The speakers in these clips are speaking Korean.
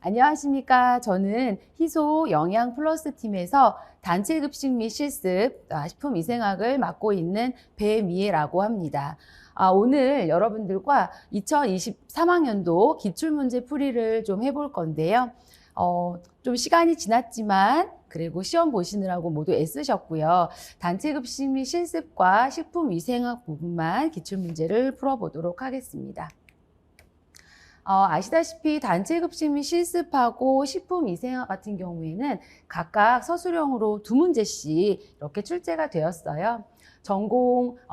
안녕하십니까. 저는 희소 영양 플러스 팀에서 단체 급식 및 실습, 식품위생학을 맡고 있는 배미애라고 합니다. 오늘 여러분들과 2023학년도 기출문제 풀이를 좀 해볼 건데요. 좀 시간이 지났지만 그리고 시험 보시느라고 모두 애쓰셨고요. 단체 급식 및 실습과 식품위생학 부분만 기출문제를 풀어보도록 하겠습니다. 아시다시피 단체 급식 및 실습하고 식품위생학 같은 경우에는 각각 서술형으로 2문제씩 이렇게 출제가 되었어요.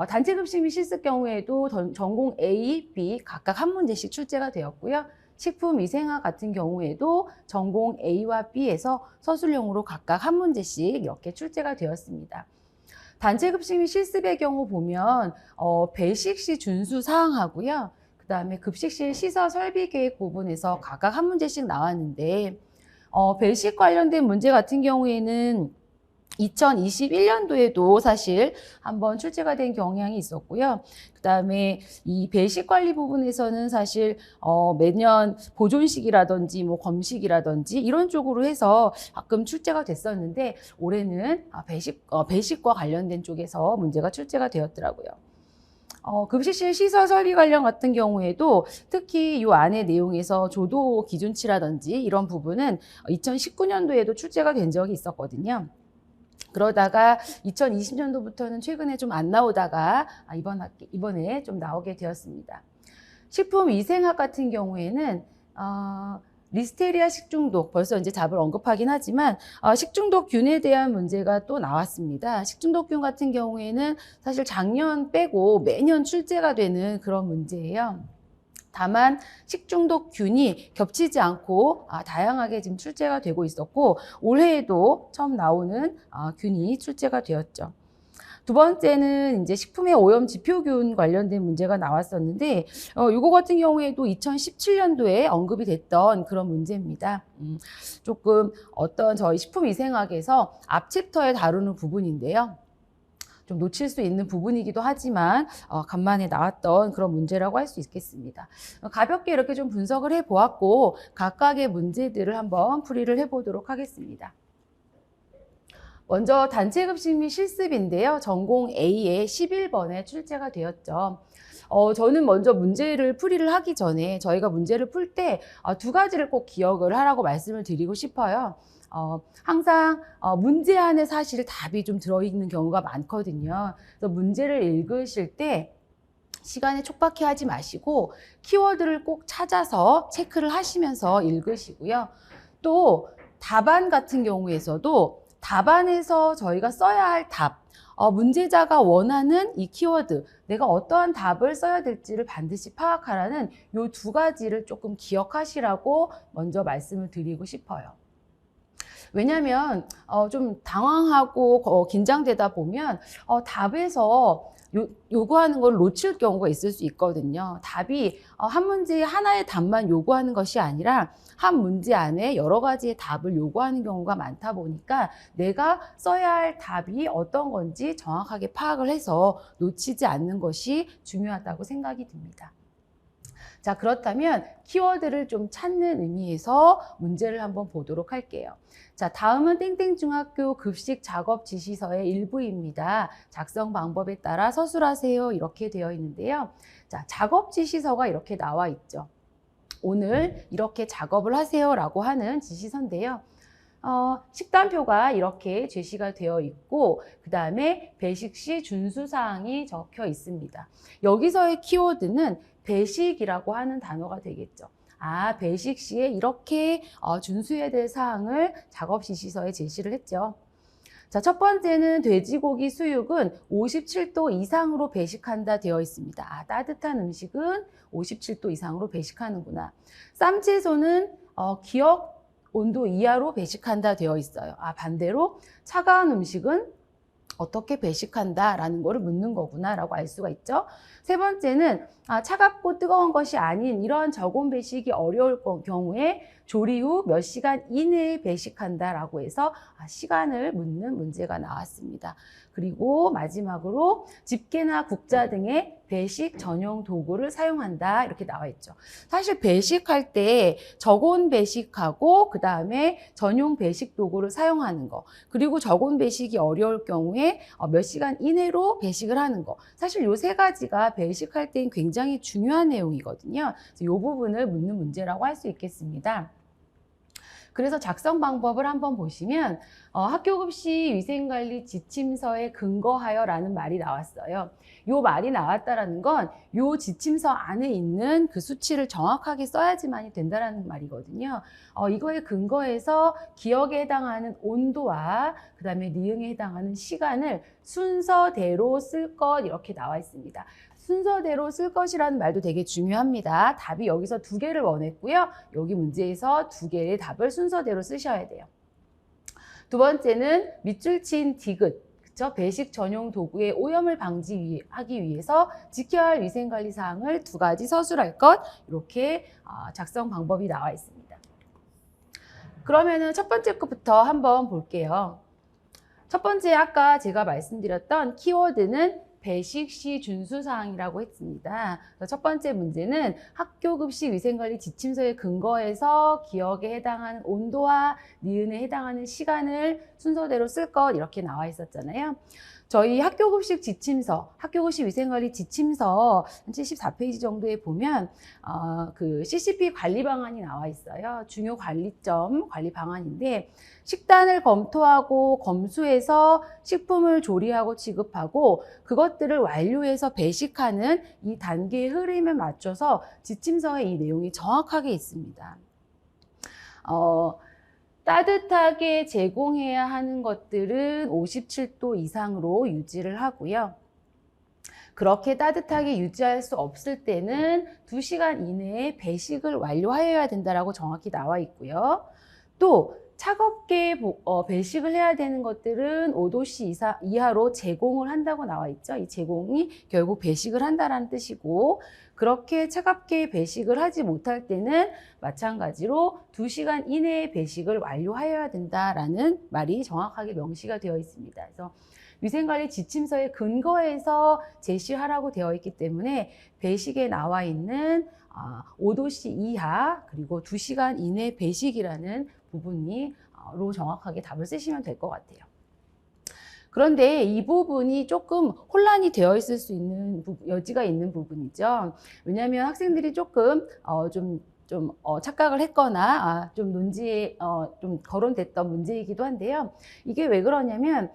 단체 급식 및 실습 경우에도 전공 A, B 각각 1문제씩 출제가 되었고요. 식품위생학 같은 경우에도 전공 A와 B에서 서술형으로 각각 1문제씩 이렇게 출제가 되었습니다. 단체 급식 및 실습의 경우 보면 배식 시 준수 사항하고요. 그다음에 급식실 시설 설비 계획 부분에서 각각 1문제씩 나왔는데 배식 관련된 문제 같은 경우에는 2021년도에도 사실 한번 출제가 된 경향이 있었고요. 그다음에 이 배식 관리 부분에서는 사실 매년 보존식이라든지 뭐 검식이라든지 이런 쪽으로 해서 가끔 출제가 됐었는데 올해는 배식과 관련된 쪽에서 문제가 출제가 되었더라고요. 급식실 시설 설비 관련 같은 경우에도 특히 이 안의 내용에서 조도 기준치라든지 이런 부분은 2019년도에도 출제가 된 적이 있었거든요. 그러다가 2020년도부터는 최근에 좀 안 나오다가 이번에 좀 나오게 되었습니다. 식품위생학 같은 경우에는 리스테리아 식중독, 벌써 이제 답을 언급하긴 하지만 식중독균에 대한 문제가 또 나왔습니다. 식중독균 같은 경우에는 사실 작년 빼고 매년 출제가 되는 그런 문제예요. 다만 식중독균이 겹치지 않고 다양하게 지금 출제가 되고 있었고 올해에도 처음 나오는 균이 출제가 되었죠. 두 번째는 이제 식품의 오염 지표균 관련된 문제가 나왔었는데 이거 같은 경우에도 2017년도에 언급이 됐던 그런 문제입니다. 조금 저희 식품위생학에서 앞 챕터에 다루는 부분인데요. 좀 놓칠 수 있는 부분이기도 하지만 간만에 나왔던 그런 문제라고 할 수 있겠습니다. 가볍게 이렇게 좀 분석을 해보았고 각각의 문제들을 한번 풀이를 해보도록 하겠습니다. 먼저 단체 급식 및 실습인데요. 전공 A의 11번에 출제가 되었죠. 저는 먼저 문제를 풀이를 하기 전에 저희가 문제를 풀 때 2가지를 꼭 기억을 하라고 말씀을 드리고 싶어요. 항상 문제 안에 사실 답이 좀 들어있는 경우가 많거든요. 그래서 문제를 읽으실 때 시간에 촉박해 하지 마시고 키워드를 꼭 찾아서 체크를 하시면서 읽으시고요. 또 답안 같은 경우에서도 답안에서 저희가 써야 할 답, 문제자가 원하는 이 키워드, 내가 어떠한 답을 써야 될지를 반드시 파악하라는 이 2가지를 조금 기억하시라고 먼저 말씀을 드리고 싶어요. 왜냐하면 좀 당황하고 긴장되다 보면 답에서 요구하는 걸 놓칠 경우가 있을 수 있거든요. 답이 한 문제 하나의 답만 요구하는 것이 아니라 한 문제 안에 여러 가지의 답을 요구하는 경우가 많다 보니까 내가 써야 할 답이 어떤 건지 정확하게 파악을 해서 놓치지 않는 것이 중요하다고 생각이 듭니다. 자, 그렇다면 키워드를 좀 찾는 의미에서 문제를 한번 보도록 할게요. 자, 다음은 땡땡중학교 급식 작업 지시서의 일부입니다. 작성 방법에 따라 서술하세요. 이렇게 되어 있는데요. 자, 작업 지시서가 이렇게 나와 있죠. 오늘 이렇게 작업을 하세요 라고 하는 지시서인데요. 식단표가 이렇게 제시가 되어 있고 그 다음에 배식 시 준수사항이 적혀 있습니다. 여기서의 키워드는 배식이라고 하는 단어가 되겠죠. 배식 시에 이렇게 준수해야 될 사항을 작업 지시서에 제시를 했죠. 자, 첫 번째는 돼지고기 수육은 57도 이상으로 배식한다 되어 있습니다. 따뜻한 음식은 57도 이상으로 배식하는구나. 쌈채소는 기억 온도 이하로 배식한다 되어 있어요. 반대로 차가운 음식은 어떻게 배식한다라는 거를 묻는 거구나라고 알 수가 있죠. 세 번째는 차갑고 뜨거운 것이 아닌 이러한 저온 배식이 어려울 경우에 조리 후 몇 시간 이내에 배식한다라고 해서 시간을 묻는 문제가 나왔습니다. 그리고 마지막으로 집게나 국자 등의 배식 전용 도구를 사용한다 이렇게 나와 있죠. 사실 배식할 때 저온 배식하고 그 다음에 전용 배식 도구를 사용하는 거, 그리고 저온 배식이 어려울 경우에 몇 시간 이내로 배식을 하는 거, 사실 요 세 가지가 배식할 땐 굉장히 중요한 내용이거든요. 그래서 이 부분을 묻는 문제라고 할 수 있겠습니다. 그래서 작성 방법을 한번 보시면 학교급식 위생관리 지침서에 근거하여 라는 말이 나왔어요. 요 말이 나왔다라는 건 요 지침서 안에 있는 그 수치를 정확하게 써야지만이 된다라는 말이거든요. 이거에 근거해서 기억에 해당하는 온도와 그 다음에 니응에 해당하는 시간을 순서대로 쓸 것 이렇게 나와 있습니다. 순서대로 쓸 것이라는 말도 되게 중요합니다. 답이 여기서 2개를 원했고요. 여기 문제에서 2개의 답을 순서대로 쓰셔야 돼요. 두 번째는 밑줄 친 디귿, 그쵸? 배식 전용 도구의 오염을 방지하기 위해서 지켜야 할 위생관리 사항을 2가지 서술할 것, 이렇게 작성 방법이 나와 있습니다. 그러면은 첫 번째 것부터 한번 볼게요. 첫 번째 아까 제가 말씀드렸던 키워드는 배식 시 준수사항이라고 했습니다. 첫 번째 문제는 학교급식 위생관리 지침서에 근거해서 기억에 해당하는 온도와 니은에 해당하는 시간을 순서대로 쓸 것 이렇게 나와 있었잖아요. 저희 학교급식 지침서, 학교급식 위생관리 지침서 74페이지 정도에 보면 그 CCP 관리 방안이 나와 있어요. 중요 관리점 관리 방안인데, 식단을 검토하고 검수해서 식품을 조리하고 취급하고 그것들을 완료해서 배식하는 이 단계의 흐름에 맞춰서 지침서에 이 내용이 정확하게 있습니다. 따뜻하게 제공해야 하는 것들은 57도 이상으로 유지를 하고요. 그렇게 따뜻하게 유지할 수 없을 때는 2시간 이내에 배식을 완료하여야 된다라고 정확히 나와 있고요. 또 차갑게 배식을 해야 되는 것들은 5도씨 이하로 제공을 한다고 나와 있죠. 이 제공이 결국 배식을 한다라는 뜻이고, 그렇게 차갑게 배식을 하지 못할 때는 마찬가지로 2시간 이내에 배식을 완료하여야 된다라는 말이 정확하게 명시가 되어 있습니다. 그래서 위생관리 지침서에 근거해서 제시하라고 되어 있기 때문에 배식에 나와 있는 5도씨 이하 그리고 2시간 이내 배식이라는 부분으로 정확하게 답을 쓰시면 될 것 같아요. 그런데 이 부분이 조금 혼란이 되어 있을 수 있는 여지가 있는 부분이죠. 왜냐하면 학생들이 조금 착각을 했거나 좀 논지에 좀 거론됐던 문제이기도 한데요. 이게 왜 그러냐면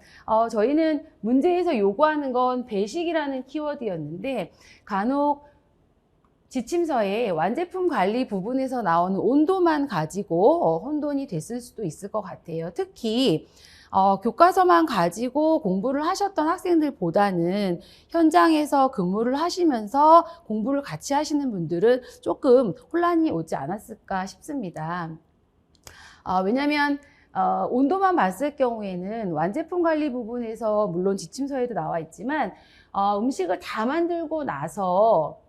저희는 문제에서 요구하는 건 배식이라는 키워드였는데, 간혹 지침서에 완제품 관리 부분에서 나오는 온도만 가지고 혼돈이 됐을 수도 있을 것 같아요. 특히 교과서만 가지고 공부를 하셨던 학생들보다는 현장에서 근무를 하시면서 공부를 같이 하시는 분들은 조금 혼란이 오지 않았을까 싶습니다. 왜냐하면 온도만 봤을 경우에는 완제품 관리 부분에서 물론 지침서에도 나와 있지만 음식을 다 만들고 나서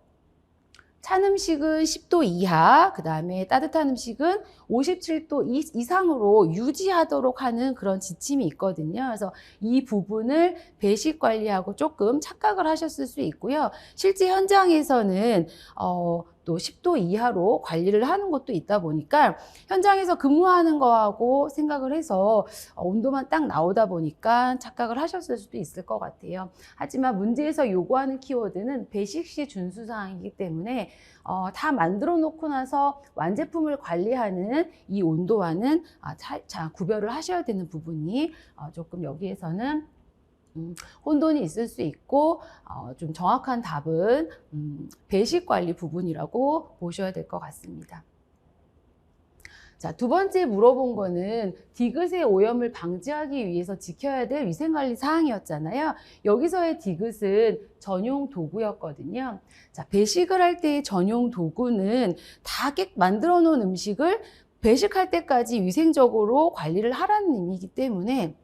찬 음식은 10도 이하, 그 다음에 따뜻한 음식은 57도 이상으로 유지하도록 하는 그런 지침이 있거든요. 그래서 이 부분을 배식 관리하고 조금 착각을 하셨을 수 있고요. 실제 현장에서는 또 10도 이하로 관리를 하는 것도 있다 보니까 현장에서 근무하는 거하고 생각을 해서 온도만 딱 나오다 보니까 착각을 하셨을 수도 있을 것 같아요. 하지만 문제에서 요구하는 키워드는 배식 시 준수사항이기 때문에 다 만들어 놓고 나서 완제품을 관리하는 이 온도와는 구별을 하셔야 되는 부분이 조금 여기에서는 혼돈이 있을 수 있고 좀 정확한 답은 배식 관리 부분이라고 보셔야 될 것 같습니다. 자, 두 번째 물어본 거는 디귿의 오염을 방지하기 위해서 지켜야 될 위생관리 사항이었잖아요. 여기서의 디귿은 전용 도구였거든요. 자, 배식을 할 때의 전용 도구는 다 만들어 놓은 음식을 배식할 때까지 위생적으로 관리를 하라는 의미이기 때문에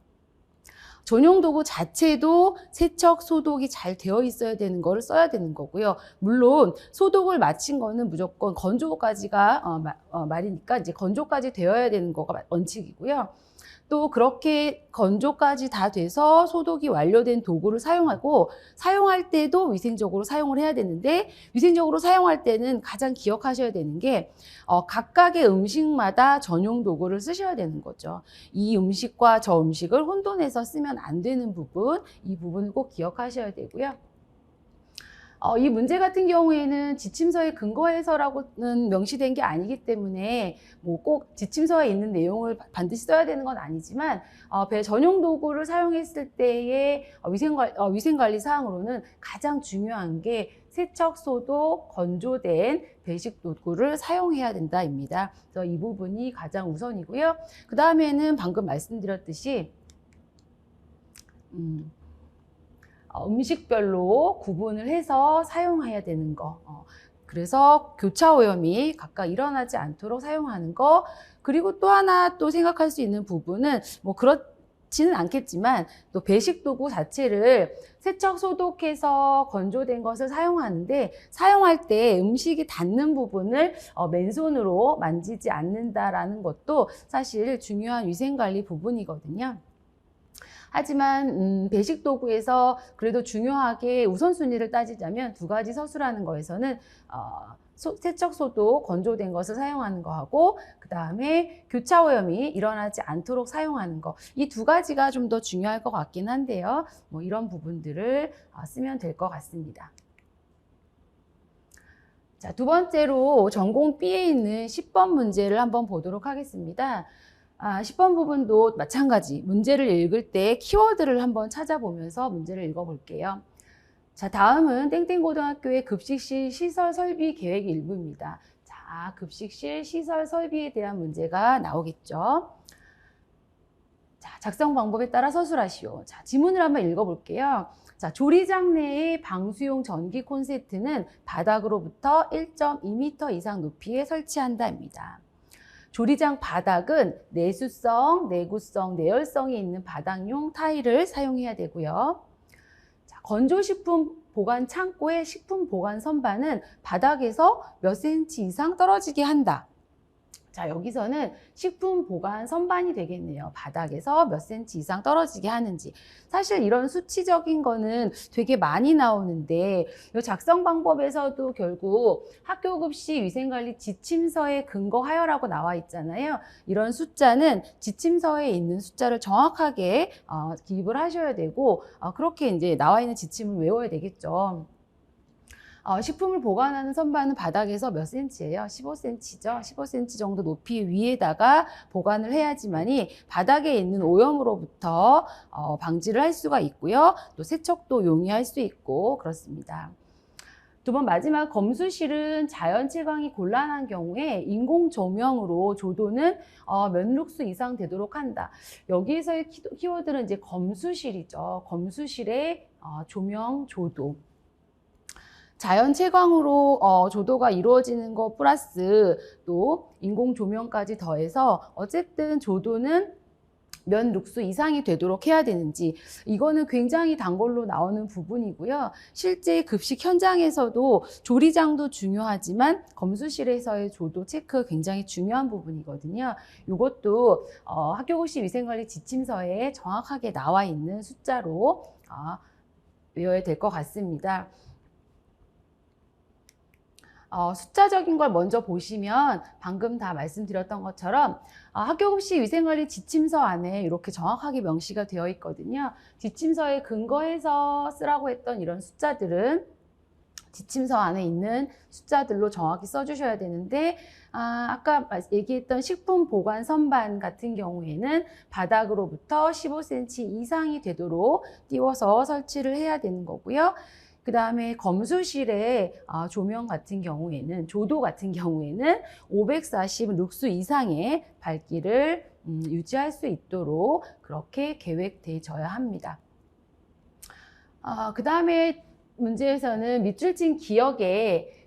전용 도구 자체도 세척, 소독이 잘 되어 있어야 되는 거를 써야 되는 거고요. 물론 소독을 마친 거는 무조건 건조까지가 말이니까 이제 건조까지 되어야 되는 거가 원칙이고요. 또 그렇게 건조까지 다 돼서 소독이 완료된 도구를 사용하고 사용할 때도 위생적으로 사용을 해야 되는데 위생적으로 사용할 때는 가장 기억하셔야 되는 게 각각의 음식마다 전용 도구를 쓰셔야 되는 거죠. 이 음식과 저 음식을 혼돈해서 쓰면 안 되는 부분, 이 부분을 꼭 기억하셔야 되고요. 이 문제 같은 경우에는 지침서에 근거해서라고는 명시된 게 아니기 때문에 뭐 꼭 지침서에 있는 내용을 반드시 써야 되는 건 아니지만 배 전용 도구를 사용했을 때의 위생관리 사항으로는 가장 중요한 게 세척, 소독, 건조된 배식 도구를 사용해야 된다입니다. 그래서 이 부분이 가장 우선이고요. 그 다음에는 방금 말씀드렸듯이 음식별로 구분을 해서 사용해야 되는 거. 그래서 교차 오염이 각각 일어나지 않도록 사용하는 거. 그리고 또 하나 또 생각할 수 있는 부분은 뭐 그렇지는 않겠지만 또 배식 도구 자체를 세척 소독해서 건조된 것을 사용하는데 사용할 때 음식이 닿는 부분을 맨손으로 만지지 않는다라는 것도 사실 중요한 위생관리 부분이거든요. 하지만 배식 도구에서 그래도 중요하게 우선순위를 따지자면 두 가지 서술하는 거에서는 세척, 소독, 건조된 것을 사용하는 거하고 그 다음에 교차 오염이 일어나지 않도록 사용하는 거, 이 두 가지가 좀 더 중요할 것 같긴 한데요. 뭐 이런 부분들을 쓰면 될 것 같습니다. 자, 두 번째로 전공 B에 있는 10번 문제를 한번 보도록 하겠습니다. 10번 부분도 마찬가지 문제를 읽을 때 키워드를 한번 찾아보면서 문제를 읽어볼게요. 자, 다음은 땡땡고등학교의 급식실 시설 설비 계획 일부입니다. 자, 급식실 시설 설비에 대한 문제가 나오겠죠. 자, 작성 방법에 따라 서술하시오. 자, 지문을 한번 읽어볼게요. 자, 조리장 내의 방수용 전기 콘센트는 바닥으로부터 1.2m 이상 높이에 설치한다입니다. 조리장 바닥은 내수성, 내구성, 내열성이 있는 바닥용 타일을 사용해야 되고요. 자, 건조식품 보관 창고의 식품 보관 선반은 바닥에서 몇 cm 이상 떨어지게 한다. 자, 여기서는 식품 보관 선반이 되겠네요. 바닥에서 몇 cm 이상 떨어지게 하는지. 사실 이런 수치적인 거는 되게 많이 나오는데 이 작성 방법에서도 결국 학교급식 위생관리 지침서에 근거하여라고 나와 있잖아요. 이런 숫자는 지침서에 있는 숫자를 정확하게 기입을 하셔야 되고 그렇게 이제 나와 있는 지침을 외워야 되겠죠. 식품을 보관하는 선반은 바닥에서 몇 cm예요? 15cm죠. 15cm 정도 높이 위에다가 보관을 해야지만이 바닥에 있는 오염으로부터 방지를 할 수가 있고요. 또 세척도 용이할 수 있고 그렇습니다. 두 번 마지막 검수실은 자연 채광이 곤란한 경우에 인공 조명으로 조도는 몇 룩스 이상 되도록 한다. 여기에서의 키워드는 이제 검수실이죠. 검수실의 조명 조도. 자연 채광으로 조도가 이루어지는 것 플러스 또 인공 조명까지 더해서 어쨌든 조도는 몇 룩스 이상이 되도록 해야 되는지, 이거는 굉장히 단골로 나오는 부분이고요. 실제 급식 현장에서도 조리장도 중요하지만 검수실에서의 조도 체크 굉장히 중요한 부분이거든요. 이것도 학교급식 위생관리 지침서에 정확하게 나와 있는 숫자로 외워야 될 것 같습니다. 숫자적인 걸 먼저 보시면 방금 다 말씀드렸던 것처럼 학교급식 위생관리 지침서 안에 이렇게 정확하게 명시가 되어 있거든요. 지침서에 근거해서 쓰라고 했던 이런 숫자들은 지침서 안에 있는 숫자들로 정확히 써주셔야 되는데 아까 얘기했던 식품 보관 선반 같은 경우에는 바닥으로부터 15cm 이상이 되도록 띄워서 설치를 해야 되는 거고요. 그 다음에 검수실의 조명 같은 경우에는, 조도 같은 경우에는 540 룩스 이상의 밝기를 유지할 수 있도록 그렇게 계획되어야 합니다. 그 다음에 문제에서는 밑줄 친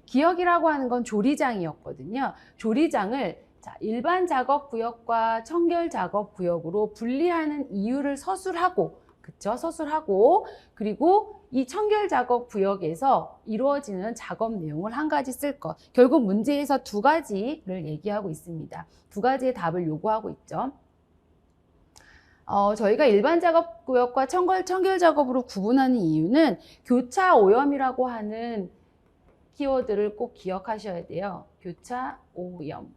기역이라고 하는 건 조리장이었거든요. 조리장을 일반 작업 구역과 청결 작업 구역으로 분리하는 이유를 서술하고 그쵸? 서술하고, 그리고 이 청결 작업 구역에서 이루어지는 작업 내용을 한 가지 쓸 것. 결국 문제에서 두 가지를 얘기하고 있습니다. 두 가지의 답을 요구하고 있죠. 저희가 일반 작업 구역과 청결 작업으로 구분하는 이유는 교차 오염이라고 하는 키워드를 꼭 기억하셔야 돼요. 교차 오염.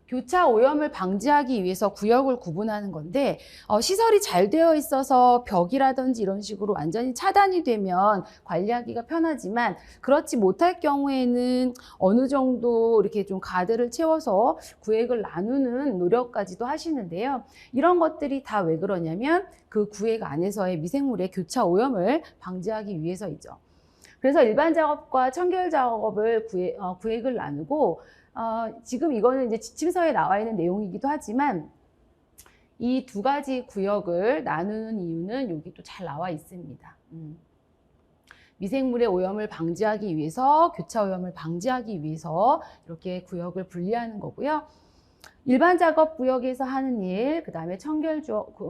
교차 오염을 방지하기 위해서 구역을 구분하는 건데 시설이 잘 되어 있어서 벽이라든지 이런 식으로 완전히 차단이 되면 관리하기가 편하지만 그렇지 못할 경우에는 어느 정도 이렇게 좀 가드를 채워서 구획을 나누는 노력까지도 하시는데요. 이런 것들이 다 왜 그러냐면 그 구획 안에서의 미생물의 교차 오염을 방지하기 위해서이죠. 그래서 일반 작업과 청결 작업을 구획을 나누고 지금 이거는 이제 지침서에 나와 있는 내용이기도 하지만 이 두 가지 구역을 나누는 이유는 여기 또 잘 나와 있습니다. 미생물의 오염을 방지하기 위해서, 교차 오염을 방지하기 위해서 이렇게 구역을 분리하는 거고요. 일반 작업 구역에서 하는 일, 그 다음에 청결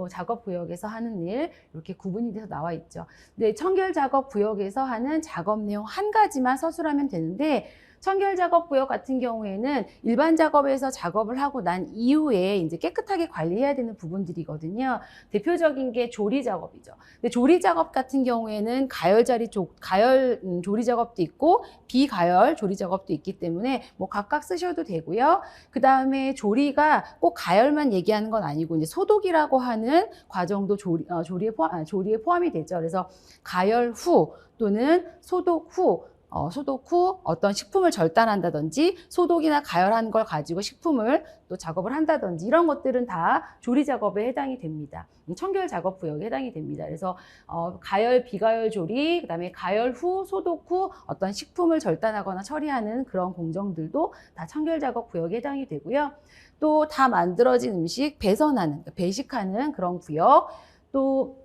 작업 구역에서 하는 일, 이렇게 구분이 돼서 나와 있죠. 근데 청결 작업 구역에서 하는 작업 내용 한 가지만 서술하면 되는데, 청결 작업 구역 같은 경우에는 일반 작업에서 작업을 하고 난 이후에 이제 깨끗하게 관리해야 되는 부분들이거든요. 대표적인 게 조리 작업이죠. 근데 조리 작업 같은 경우에는 가열 조리 작업도 있고 비가열 조리 작업도 있기 때문에 뭐 각각 쓰셔도 되고요. 그 다음에 조리가 꼭 가열만 얘기하는 건 아니고 이제 소독이라고 하는 과정도 조리에 포함이 되죠. 그래서 가열 후 또는 소독 후 어떤 식품을 절단한다든지 소독이나 가열한 걸 가지고 식품을 또 작업을 한다든지 이런 것들은 다 조리 작업에 해당이 됩니다. 청결 작업 구역에 해당이 됩니다. 그래서 가열, 비가열 조리, 그다음에 가열 후, 소독 후 어떤 식품을 절단하거나 처리하는 그런 공정들도 다 청결 작업 구역에 해당이 되고요. 또 다 만들어진 음식 배선하는, 배식하는 그런 구역, 또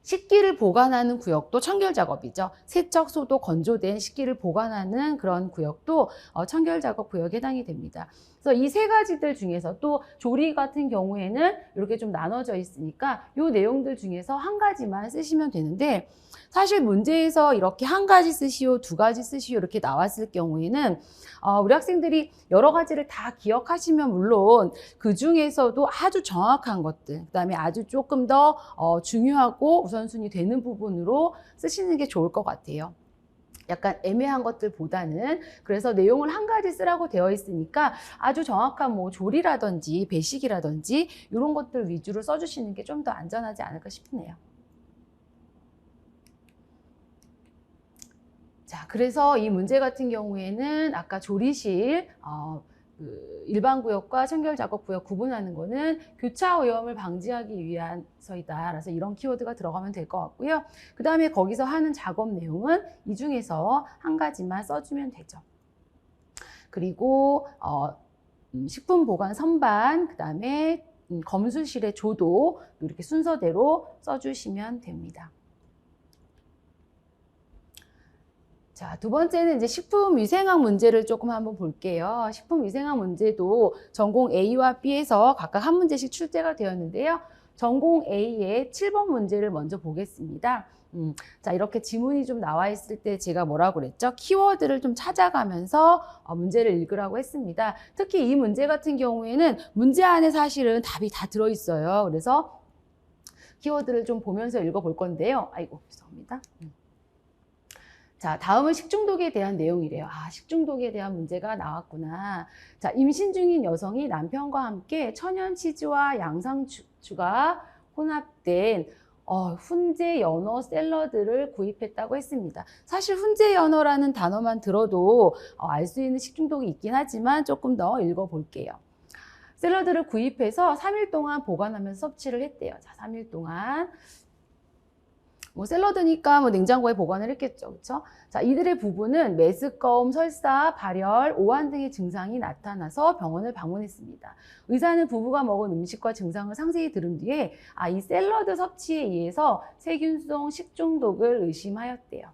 식기를 보관하는 구역도 청결 작업이죠. 세척, 소독, 건조된 식기를 보관하는 그런 구역도 청결 작업 구역에 해당이 됩니다. 그래서 이 세 가지들 중에서 또 조리 같은 경우에는 이렇게 좀 나눠져 있으니까 이 내용들 중에서 한 가지만 쓰시면 되는데 사실 문제에서 이렇게 한 가지 쓰시오, 두 가지 쓰시오 이렇게 나왔을 경우에는 우리 학생들이 여러 가지를 다 기억하시면 물론 그 중에서도 아주 정확한 것들, 그다음에 아주 조금 더 중요하고 우선순위 되는 부분으로 쓰시는 게 좋을 것 같아요. 약간 애매한 것들보다는. 그래서 내용을 한 가지 쓰라고 되어 있으니까 아주 정확한 뭐 조리라든지 배식이라든지 이런 것들 위주로 써주시는 게 좀 더 안전하지 않을까 싶네요. 자, 그래서 이 문제 같은 경우에는 아까 조리실 일반 구역과 청결 작업 구역 구분하는 거는 교차 오염을 방지하기 위해서이다. 그래서 이런 키워드가 들어가면 될 것 같고요. 그 다음에 거기서 하는 작업 내용은 이 중에서 한 가지만 써주면 되죠. 그리고 식품 보관 선반, 그 다음에 검수실의 조도 이렇게 순서대로 써주시면 됩니다. 자, 두 번째는 이제 식품 위생학 문제를 조금 한번 볼게요. 식품 위생학 문제도 전공 A와 B에서 각각 한 문제씩 출제가 되었는데요. 전공 A의 7번 문제를 먼저 보겠습니다. 자, 이렇게 지문이 좀 나와 있을 때 제가 뭐라고 그랬죠? 키워드를 좀 찾아가면서 문제를 읽으라고 했습니다. 특히 이 문제 같은 경우에는 문제 안에 사실은 답이 다 들어있어요. 그래서 키워드를 좀 보면서 읽어볼 건데요. 아이고, 죄송합니다. 자, 다음은 식중독에 대한 내용이래요. 아, 식중독에 대한 문제가 나왔구나. 자, 임신 중인 여성이 남편과 함께 천연치즈와 양상추가 혼합된 훈제 연어 샐러드를 구입했다고 했습니다. 사실 훈제 연어라는 단어만 들어도 알 수 있는 식중독이 있긴 하지만 조금 더 읽어볼게요. 샐러드를 구입해서 3일 동안 보관하면서 섭취를 했대요. 자, 3일 동안. 뭐 샐러드니까 뭐 냉장고에 보관을 했겠죠. 그렇죠? 자, 이들의 부부는 메스꺼움, 설사, 발열, 오한 등의 증상이 나타나서 병원을 방문했습니다. 의사는 부부가 먹은 음식과 증상을 상세히 들은 뒤에 이 샐러드 섭취에 의해서 세균성 식중독을 의심하였대요.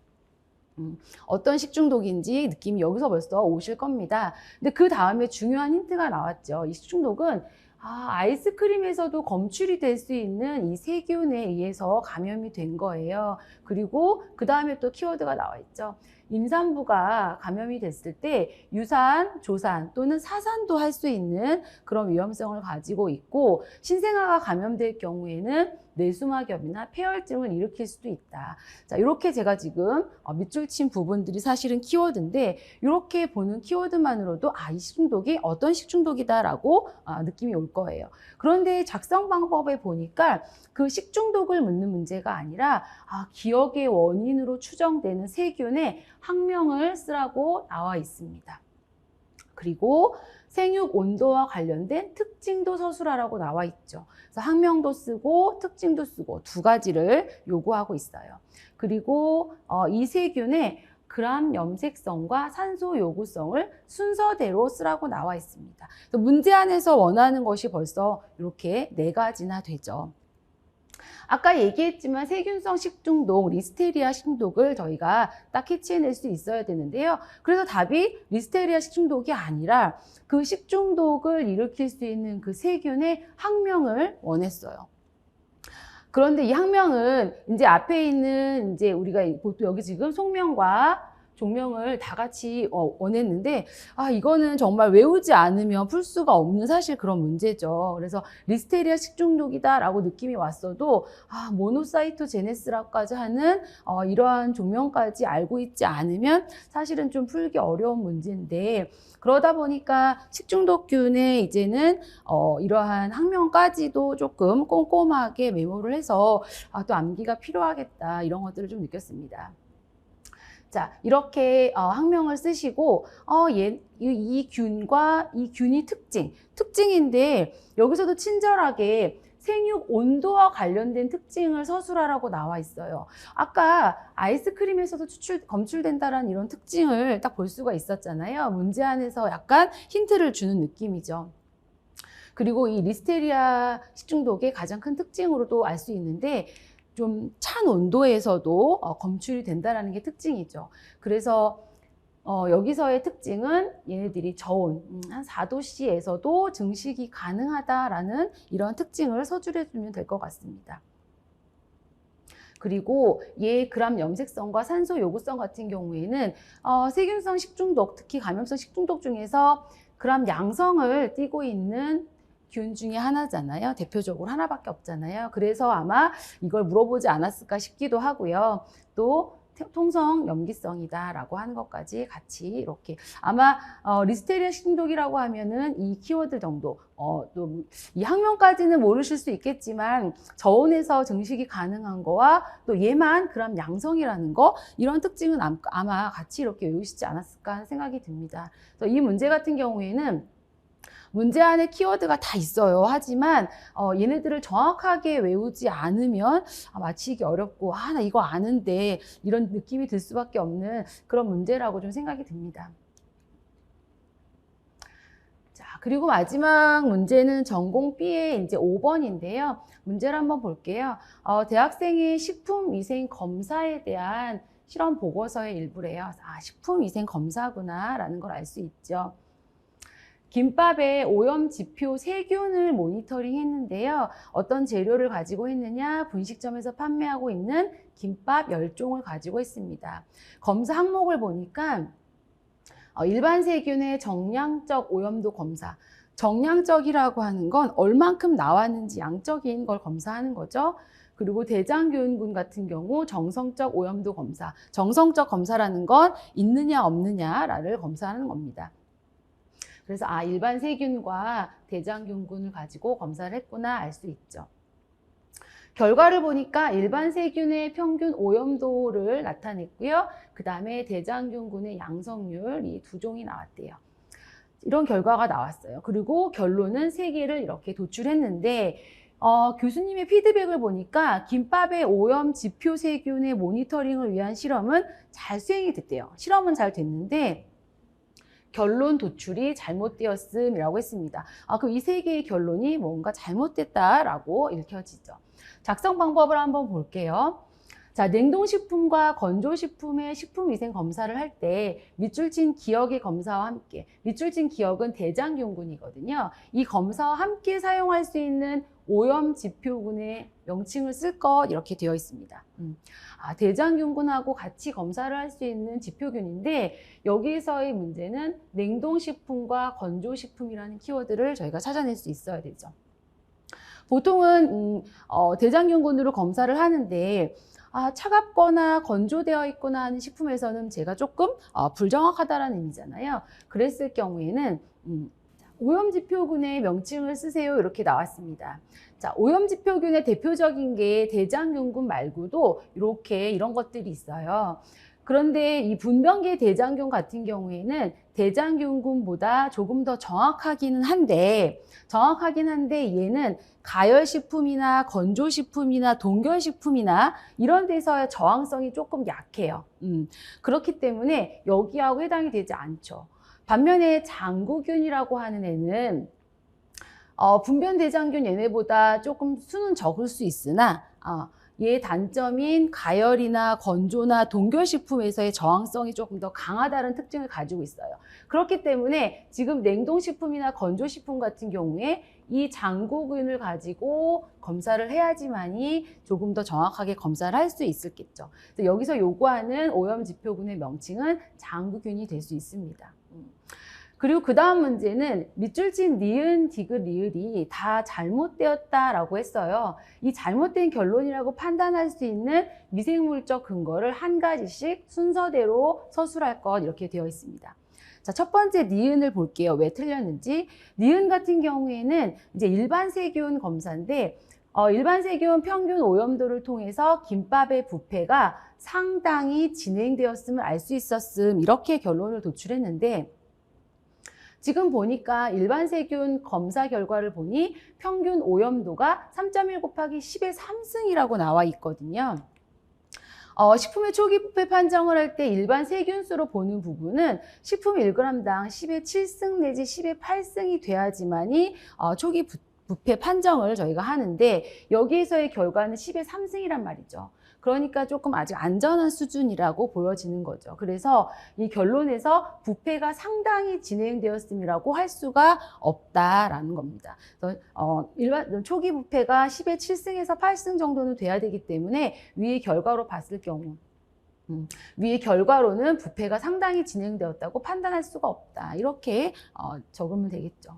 어떤 식중독인지 느낌이 여기서 벌써 오실 겁니다. 근데 그 다음에 중요한 힌트가 나왔죠. 이 식중독은 아이스크림에서도 검출이 될 수 있는 이 세균에 의해서 감염이 된 거예요. 그리고 그 다음에 또 키워드가 나와 있죠. 임산부가 감염이 됐을 때 유산, 조산 또는 사산도 할 수 있는 그런 위험성을 가지고 있고, 신생아가 감염될 경우에는 뇌수막염이나 폐혈증을 일으킬 수도 있다. 자, 이렇게 제가 지금 밑줄 친 부분들이 사실은 키워드인데, 이렇게 보는 키워드만으로도 이 식중독이 어떤 식중독이다라고 느낌이 올 거예요. 그런데 작성 방법에 보니까 그 식중독을 묻는 문제가 아니라 기억의 원인으로 추정되는 세균의 학명을 쓰라고 나와 있습니다. 그리고 생육 온도와 관련된 특징도 서술하라고 나와 있죠. 그래서 학명도 쓰고 특징도 쓰고 두 가지를 요구하고 있어요. 그리고 이 세균의 그람 염색성과 산소 요구성을 순서대로 쓰라고 나와 있습니다. 문제안에서 원하는 것이 벌써 이렇게 4가지나 되죠. 아까 얘기했지만 세균성 식중독, 리스테리아 식중독을 저희가 딱 캐치해낼 수 있어야 되는데요. 그래서 답이 리스테리아 식중독이 아니라 그 식중독을 일으킬 수 있는 그 세균의 학명을 원했어요. 그런데 이 학명은 이제 앞에 있는 이제 우리가 보통 여기 지금 속명과 종명을 다 같이 원했는데 이거는 정말 외우지 않으면 풀 수가 없는 사실 그런 문제죠. 그래서 리스테리아 식중독이다라고 느낌이 왔어도 모노사이토제네스라까지 하는 이러한 종명까지 알고 있지 않으면 사실은 좀 풀기 어려운 문제인데, 그러다 보니까 식중독균의 이제는 이러한 학명까지도 조금 꼼꼼하게 메모를 해서 또 암기가 필요하겠다, 이런 것들을 좀 느꼈습니다. 자, 이렇게 학명을 쓰시고 이 균과 이 균이 특징인데, 여기서도 친절하게 생육 온도와 관련된 특징을 서술하라고 나와 있어요. 아까 아이스크림에서도 검출된다라는 이런 특징을 딱 볼 수가 있었잖아요. 문제안에서 약간 힌트를 주는 느낌이죠. 그리고 이 리스테리아 식중독의 가장 큰 특징으로도 알 수 있는데, 좀 찬 온도에서도 검출이 된다는 게 특징이죠. 그래서 여기서의 특징은 얘네들이 저온 한 4도씨에서도 증식이 가능하다라는 이런 특징을 서술해 주면 될 것 같습니다. 그리고 얘 그람 염색성과 산소 요구성 같은 경우에는 세균성 식중독, 특히 감염성 식중독 중에서 그람 양성을 띠고 있는 균 중에 하나잖아요. 대표적으로 하나밖에 없잖아요. 그래서 아마 이걸 물어보지 않았을까 싶기도 하고요. 또 통성 염기성이다라고 하는 것까지 같이 이렇게 아마 리스테리아 식중독이라고 하면은 이 키워드 정도 또 이 학명까지는 모르실 수 있겠지만 저온에서 증식이 가능한 거와 또 얘만 그람 양성이라는 거, 이런 특징은 아마 같이 이렇게 외우시지 않았을까 하는 생각이 듭니다. 그래서 이 문제 같은 경우에는 문제 안에 키워드가 다 있어요. 하지만 얘네들을 정확하게 외우지 않으면 맞히기 어렵고 나 이거 아는데 이런 느낌이 들 수밖에 없는 그런 문제라고 좀 생각이 듭니다. 자, 그리고 마지막 문제는 전공 B의 이제 5번인데요. 문제를 한번 볼게요. 대학생의 식품위생 검사에 대한 실험 보고서의 일부래요. 식품위생 검사구나라는 걸 알 수 있죠. 김밥의 오염 지표 세균을 모니터링 했는데요. 어떤 재료를 가지고 했느냐? 분식점에서 판매하고 있는 김밥 10종을 가지고 있습니다. 검사 항목을 보니까 일반 세균의 정량적 오염도 검사. 정량적이라고 하는 건 얼만큼 나왔는지 양적인 걸 검사하는 거죠. 그리고 대장균군 같은 경우 정성적 오염도 검사. 정성적 검사라는 건 있느냐 없느냐를 검사하는 겁니다. 그래서 일반 세균과 대장균군을 가지고 검사를 했구나 알 수 있죠. 결과를 보니까 일반 세균의 평균 오염도를 나타냈고요. 그 다음에 대장균군의 양성률, 이 2종이 나왔대요. 이런 결과가 나왔어요. 그리고 결론은 3개를 이렇게 도출했는데 교수님의 피드백을 보니까 김밥의 오염 지표 세균의 모니터링을 위한 실험은 잘 수행이 됐대요. 실험은 잘 됐는데 결론 도출이 잘못되었음이라고 했습니다. 그럼 이 3개의 결론이 뭔가 잘못됐다라고 읽혀지죠. 작성 방법을 한번 볼게요. 자, 냉동식품과 건조식품의 식품위생 검사를 할 때 밑줄 친 기억의 검사와 함께, 밑줄 친 기억은 대장균군이거든요. 이 검사와 함께 사용할 수 있는 오염지표군의 명칭을 쓸 것 이렇게 되어 있습니다. 대장균군하고 같이 검사를 할 수 있는 지표균인데 여기서의 문제는 냉동식품과 건조식품이라는 키워드를 저희가 찾아낼 수 있어야 되죠. 보통은 대장균군으로 검사를 하는데 차갑거나 건조되어 있거나 하는 식품에서는 제가 조금 불정확하다는 의미잖아요. 그랬을 경우에는 오염지표군의 명칭을 쓰세요 이렇게 나왔습니다. 자, 오염지표균의 대표적인 게 대장균군 말고도 이런 것들이 있어요. 그런데 이 분변계 대장균 같은 경우에는 대장균군보다 조금 더 정확하긴 한데 얘는 가열식품이나 건조식품이나 동결식품이나 이런 데서의 저항성이 조금 약해요. 그렇기 때문에 여기하고 해당이 되지 않죠. 반면에 장구균이라고 하는 애는 분변대장균 얘네보다 조금 수는 적을 수 있으나 얘 단점인 가열이나 건조나 동결식품에서의 저항성이 조금 더 강하다는 특징을 가지고 있어요. 그렇기 때문에 지금 냉동식품이나 건조식품 같은 경우에 이 장구균을 가지고 검사를 해야지만이 조금 더 정확하게 검사를 할 수 있겠죠. 여기서 요구하는 오염지표군의 명칭은 장구균이 될 수 있습니다. 그리고 그 다음 문제는 밑줄친 니은, 디귿, 리을이 다 잘못되었다라고 했어요. 이 잘못된 결론이라고 판단할 수 있는 미생물적 근거를 한 가지씩 순서대로 서술할 것 이렇게 되어 있습니다. 자, 첫 번째 니은을 볼게요. 왜 틀렸는지. 니은 같은 경우에는 이제 일반 세균 검사인데 일반 세균 평균 오염도를 통해서 김밥의 부패가 상당히 진행되었음을 알 수 있었음 이렇게 결론을 도출했는데 지금 보니까 일반 세균 검사 결과를 보니 평균 오염도가 3.1 곱하기 10의 3승이라고 나와 있거든요. 식품의 초기 부패 판정을 할 때 일반 세균수로 보는 부분은 식품 1g당 10의 7승 내지 10의 8승이 돼야지만이 초기 부패 판정을 저희가 하는데 여기에서의 결과는 10의 3승이란 말이죠. 그러니까 조금 아직 안전한 수준이라고 보여지는 거죠. 그래서 이 결론에서 부패가 상당히 진행되었음이라고 할 수가 없다라는 겁니다. 그래서 일반 초기 부패가 10의 7승에서 8승 정도는 돼야 되기 때문에 위의 결과로 봤을 경우 위의 결과로는 부패가 상당히 진행되었다고 판단할 수가 없다. 이렇게 적으면 되겠죠.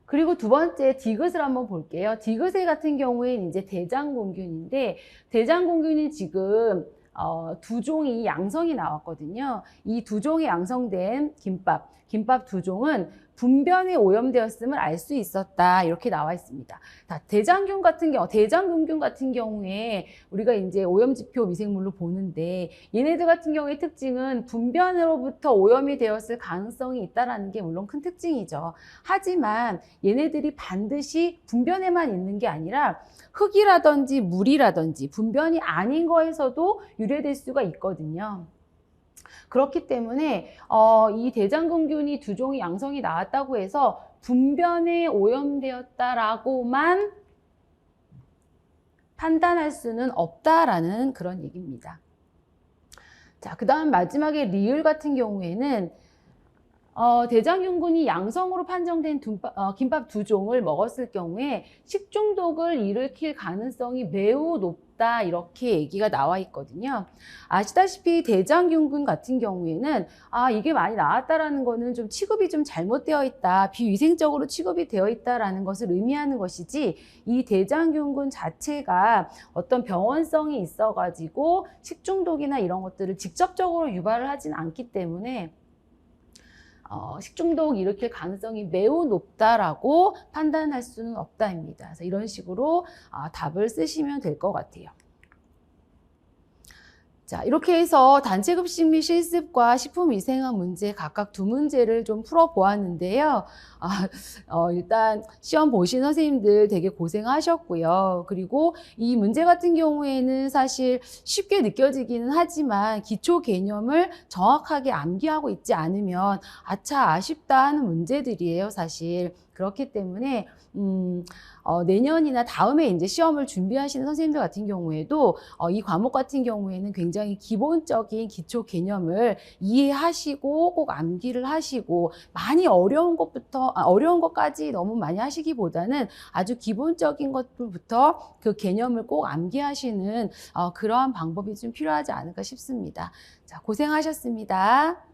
그리고 두 번째 디귿을 한번 볼게요. 디귿의 같은 경우에는 이제 대장공균인데 대장공균이 지금 두 종이 양성이 나왔거든요. 이 두 종이 양성된 김밥 두 종은 분변에 오염되었음을 알 수 있었다. 이렇게 나와 있습니다. 대장균 같은 경우에 우리가 이제 오염지표 미생물로 보는데 얘네들 같은 경우의 특징은 분변으로부터 오염이 되었을 가능성이 있다는 게 물론 큰 특징이죠. 하지만 얘네들이 반드시 분변에만 있는 게 아니라 흙이라든지 물이라든지 분변이 아닌 거에서도 유래될 수가 있거든요. 그렇기 때문에 이 대장균이 두 종이 양성이 나왔다고 해서 분변에 오염되었다라고만 판단할 수는 없다라는 그런 얘기입니다. 자, 그 다음 마지막에 리을 같은 경우에는 대장균이 양성으로 판정된 김밥 두 종을 먹었을 경우에 식중독을 일으킬 가능성이 매우 높다 이렇게 얘기가 나와 있거든요. 아시다시피 대장균 같은 경우에는 이게 많이 나왔다라는 거는 좀 취급이 좀 잘못되어 있다, 비위생적으로 취급이 되어 있다라는 것을 의미하는 것이지 이 대장균 자체가 어떤 병원성이 있어가지고 식중독이나 이런 것들을 직접적으로 유발을 하진 않기 때문에 식중독 일으킬 가능성이 매우 높다라고 판단할 수는 없다입니다. 그래서 이런 식으로 답을 쓰시면 될 것 같아요. 자, 이렇게 해서 단체급식 및 실습과 식품위생학 문제 각각 두 문제를 좀 풀어보았는데요. 일단 시험 보신 선생님들 되게 고생하셨고요. 그리고 이 문제 같은 경우에는 사실 쉽게 느껴지기는 하지만 기초 개념을 정확하게 암기하고 있지 않으면 아쉽다 하는 문제들이에요, 사실. 그렇기 때문에 내년이나 다음에 이제 시험을 준비하시는 선생님들 같은 경우에도 이 과목 같은 경우에는 굉장히 기본적인 기초 개념을 이해하시고 꼭 암기를 하시고 많이 어려운 것까지 너무 많이 하시기보다는 아주 기본적인 것부터 그 개념을 꼭 암기하시는 그러한 방법이 좀 필요하지 않을까 싶습니다. 자, 고생하셨습니다.